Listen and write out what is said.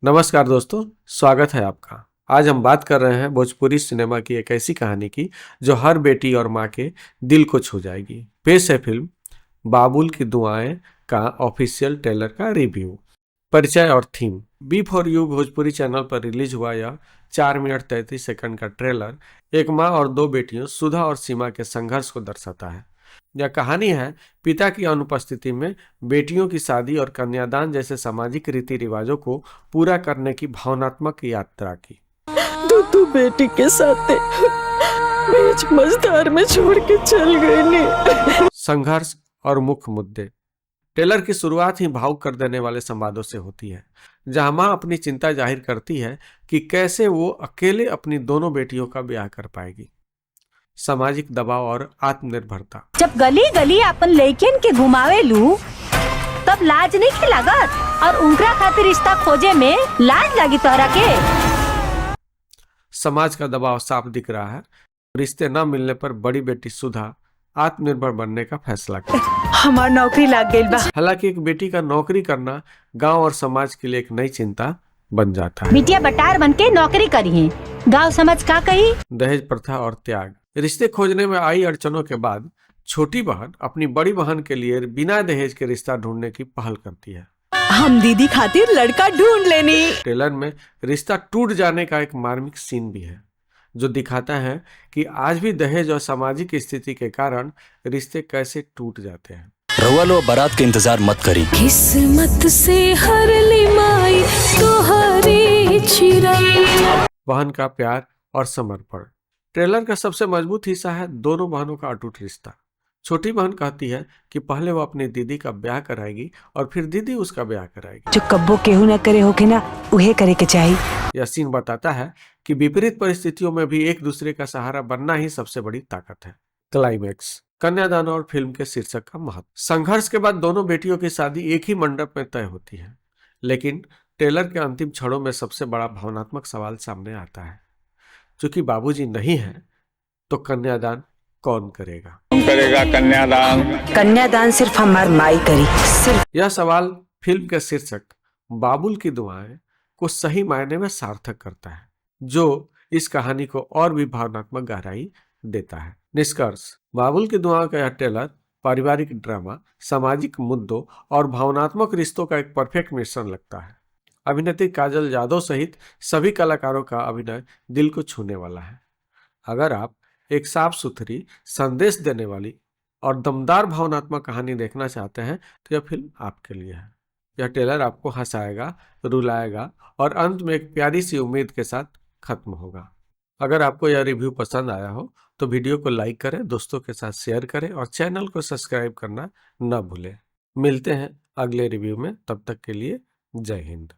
नमस्कार दोस्तों, स्वागत है आपका। आज हम बात कर रहे हैं भोजपुरी सिनेमा की एक ऐसी कहानी की जो हर बेटी और माँ के दिल को छू जाएगी। पेश है फिल्म बाबुल की दुआएं का ऑफिशियल ट्रेलर का रिव्यू। परिचय और थीम। B for U Bhojpuri channel पर रिलीज हुआ यह 4 मिनट 33 सेकंड का ट्रेलर एक माँ और दो बेटियों सुधा और सीमा के संघर्ष को दर्शाता है। यह कहानी है पिता की अनुपस्थिति में बेटियों की शादी और कन्यादान जैसे सामाजिक रीति रिवाजों को पूरा करने की भावनात्मक यात्रा की। तू बेटी के साथ बीच मझधार में छोड़ के चल गई नहीं। संघर्ष और मुख्य मुद्दे। ट्रेलर की शुरुआत ही भावुक कर देने वाले संवादों से होती है, जहां मां अपनी चिंता जाहिर करती है कि कैसे वो अकेले अपनी दोनों बेटियों का ब्याह कर पाएगी। सामाजिक दबाव और आत्मनिर्भरता। जब गली गली अपन लइकन के घुमावे लू तब लाज नहीं के लागत और उनकरा खातिर रिश्ता खोजे में लाज लगी तोहरा के। समाज का दबाव साफ दिख रहा है। रिश्ते न मिलने पर बड़ी बेटी सुधा आत्मनिर्भर बनने का फैसला करती है। हमार नौकरी लग गई बा। हालांकि एक बेटी का नौकरी करना गांव और समाज के लिए एक नई चिंता बन जाता है। बिटिया बटार बन के नौकरी करी है, गाँव समझ का कही। दहेज प्रथा और त्याग। रिश्ते खोजने में आई अड़चनों के बाद छोटी बहन अपनी बड़ी बहन के लिए बिना दहेज के रिश्ता ढूंढने की पहल करती है। हम दीदी खातिर लड़का ढूंढ लेनी। ट्रेलर में रिश्ता टूट जाने का एक मार्मिक सीन भी है, जो दिखाता है कि आज भी दहेज और सामाजिक स्थिति के कारण रिश्ते कैसे टूट जाते हैं। रउआ लो बारात के इंतजार मत करी। किस्मत से हर ली माई तोहरी चिराई। बहन का प्यार और समर्पण। ट्रेलर का सबसे मजबूत हिस्सा है दोनों बहनों का अटूट रिश्ता। छोटी बहन कहती है कि पहले वो अपनी दीदी का ब्याह कराएगी और फिर दीदी उसका ब्याह कराएगी। जो कब्बो केहू न करे होके ना उहे करे के चाहिए। यह सीन बताता है कि विपरीत परिस्थितियों में भी एक दूसरे का सहारा बनना ही सबसे बड़ी ताकत है। क्लाइमैक्स। कन्यादान और फिल्म के शीर्षक का महत्व। संघर्ष के बाद दोनों बेटियों की शादी एक ही मंडप में तय होती है, लेकिन ट्रेलर के अंतिम क्षणों में सबसे बड़ा भावनात्मक सवाल सामने आता है। चूंकि बाबूजी नहीं है तो कन्यादान कौन करेगा? कन्यादान? कन्यादान सिर्फ हमार माई करी। सिर्फ यह सवाल फिल्म के शीर्षक बाबुल की दुआएं को सही मायने में सार्थक करता है, जो इस कहानी को और भी भावनात्मक गहराई देता है। निष्कर्ष। बाबुल की दुआओं का यह ट्रेलर पारिवारिक ड्रामा, सामाजिक मुद्दों और भावनात्मक रिश्तों का एक परफेक्ट मिश्रण लगता है। अभिनेत्री काजल यादव सहित सभी कलाकारों का अभिनय दिल को छूने वाला है। अगर आप एक साफ सुथरी, संदेश देने वाली और दमदार भावनात्मक कहानी देखना चाहते हैं तो यह फिल्म आपके लिए है। यह ट्रेलर आपको हंसाएगा, रुलाएगा और अंत में एक प्यारी सी उम्मीद के साथ खत्म होगा। अगर आपको यह रिव्यू पसंद आया हो तो वीडियो को लाइक करें, दोस्तों के साथ शेयर करें और चैनल को सब्सक्राइब करना न भूलें। मिलते हैं अगले रिव्यू में, तब तक के लिए जय हिंद।